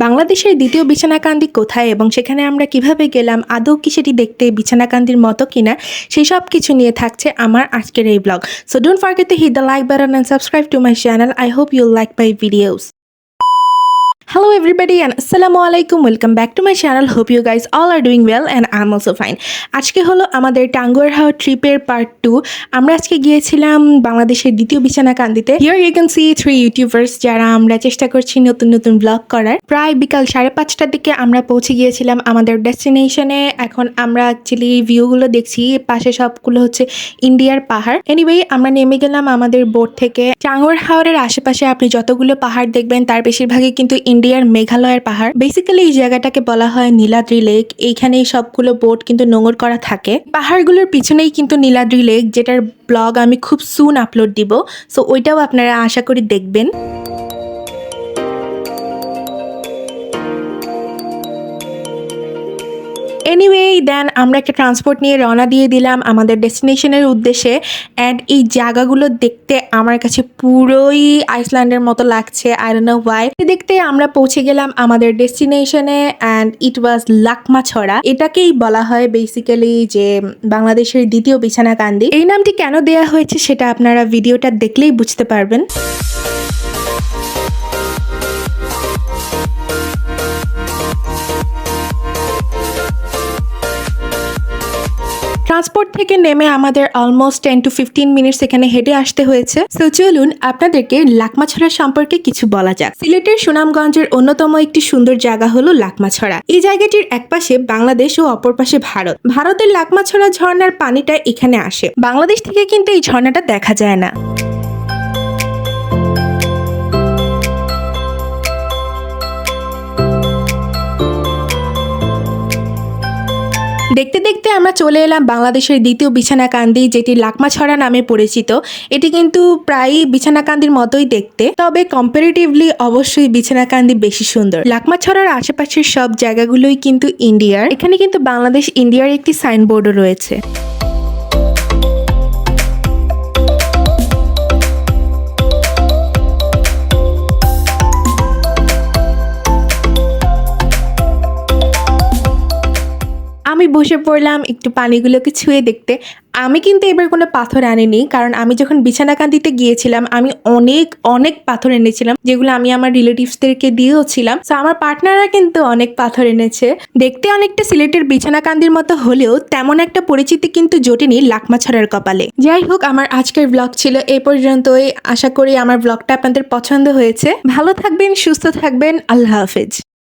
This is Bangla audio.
বাংলাদেশের দ্বিতীয় বিছানাকান্দি কোথায় এবং সেখানে আমরা কিভাবে গেলাম, আদৌ কি সেটি দেখতে বিছানাকান্দির মতো কিনা, সেই সব কিছু নিয়ে থাকছে আমার আজকের এই blog. So don't forget to hit the like button and subscribe to my channel. I hope you'll like my videos. Hello everybody and assalamu alaikum, welcome back to my channel. Hope you guys all are doing well and I'm also fine. আজকে হলো আমাদের টাঙ্গুয়ার হাওর ট্রিপের পার্ট 2। আমরা আজকে গিয়েছিলাম বাংলাদেশের দ্বিতীয় বিছানাকান্দিতে। Here you can see 3 YouTubers যারা আমরা চেষ্টা করছি নতুন নতুন ব্লগ করার। প্রায় বিকাল 5:30টার দিকে আমরা পৌঁছে গিয়েছিলাম আমাদের ডেস্টিনেশনে। এখন আমরা অ্যাকচুয়ালি ভিউগুলো দেখছি, পাশে সবগুলো হচ্ছে ইন্ডিয়ার পাহাড়। এনিওয়ে আমরা নেমে গেলাম আমাদের বোট থেকে। টাঙ্গুয়ার হাওরের আশেপাশে আপনি যতগুলো পাহাড় দেখবেন তার বেশিরভাগই কিন্তু ইন্ডিয়ার মেঘালয়ের পাহাড়। বেসিক্যালি এই জায়গাটাকে বলা হয় নীলাদ্রি লেক। এইখানেই সবগুলো বোট কিন্তু নোঙর করা থাকে। পাহাড়গুলোর পিছনেই কিন্তু নীলাদ্রি লেক, যেটার ব্লগ আমি খুব সুন আপলোড দিব। সো ওইটাও আপনারা আশা করি দেখবেন। এনিওয়ে দেন আমরা একটা ট্রান্সপোর্ট নিয়ে রওনা দিয়ে দিলাম আমাদের ডেস্টিনেশনের উদ্দেশ্যে। অ্যান্ড এই জায়গাগুলো দেখতে আমার কাছে পুরোই আইসল্যান্ডের মতো লাগছে, আই ডোন্ট নো ওয়াই। দেখতে আমরা পৌঁছে গেলাম আমাদের ডেস্টিনেশনে অ্যান্ড ইট ওয়াজ লাকমাছড়া। এটাকেই বলা হয় বেসিক্যালি যে বাংলাদেশের দ্বিতীয় বিছানাকান্দি। এই নামটি কেন দেয়া হয়েছে সেটা আপনারা ভিডিওটা দেখলেই বুঝতে পারবেন। ট্রান্সপোর্ট থেকে নেমে আমাদের অলমোস্ট 10 to 15 মিনিটস এখানে হেঁটে আসতে হয়েছে। সো চলুন আপনাদেরকে লাকমাছড়া সম্পর্কে কিছু বলা যাক। সিলেটের সুনামগঞ্জের অন্যতম একটি সুন্দর জায়গা হলো লাকমাছড়া। এই জায়গাটির একপাশে বাংলাদেশ ও অপর পাশে ভারত। ভারতের লাকমাছড়া ঝর্ণার পানিটা এখানে আসে। বাংলাদেশ থেকে কিন্তু এই ঝর্ণাটা দেখা যায় না। দেখতে দেখতে আমরা চলে এলাম বাংলাদেশের দ্বিতীয় বিছানাকান্দি, যেটি লাকমাছড়া নামে পরিচিত। এটি কিন্তু প্রায় বিছানাকান্দির মতোই দেখতে, তবে কম্পারেটিভলি অবশ্যই বিছানাকান্দি বেশি সুন্দর। লাকমাছড়ার আশেপাশের সব জায়গাগুলোই কিন্তু ইন্ডিয়ার। এখানে কিন্তু বাংলাদেশ ইন্ডিয়ার একটি সাইনবোর্ডও রয়েছে। আমি বসে পড়লাম একটু পানিগুলোকে ছুঁয়ে দেখতে। আমি কিন্তু এবার কোনো পাথর আনিনি, কারণ আমি যখন বিছানাকান্দিতে গিয়েছিলাম আমি অনেক অনেক পাথর এনেছিলাম, যেগুলো আমি আমার রিলেটিভসদেরকে দিয়েওছিলাম। সো আমার পার্টনাররা কিন্তু অনেক পাথর এনেছে। দেখতে অনেকটা সিলেটের বিছানাকান্দির মতো হলেও তেমন একটা পরিচিতি কিন্তু জোটেনি লাকমাছড়ার কপালে। যাই হোক, আমার আজকের ব্লগ ছিল এই পর্যন্তই। আশা করি আমার ব্লগটা আপনাদের পছন্দ হয়েছে। ভালো থাকবেন, সুস্থ থাকবেন। আল্লাহ হাফেজ।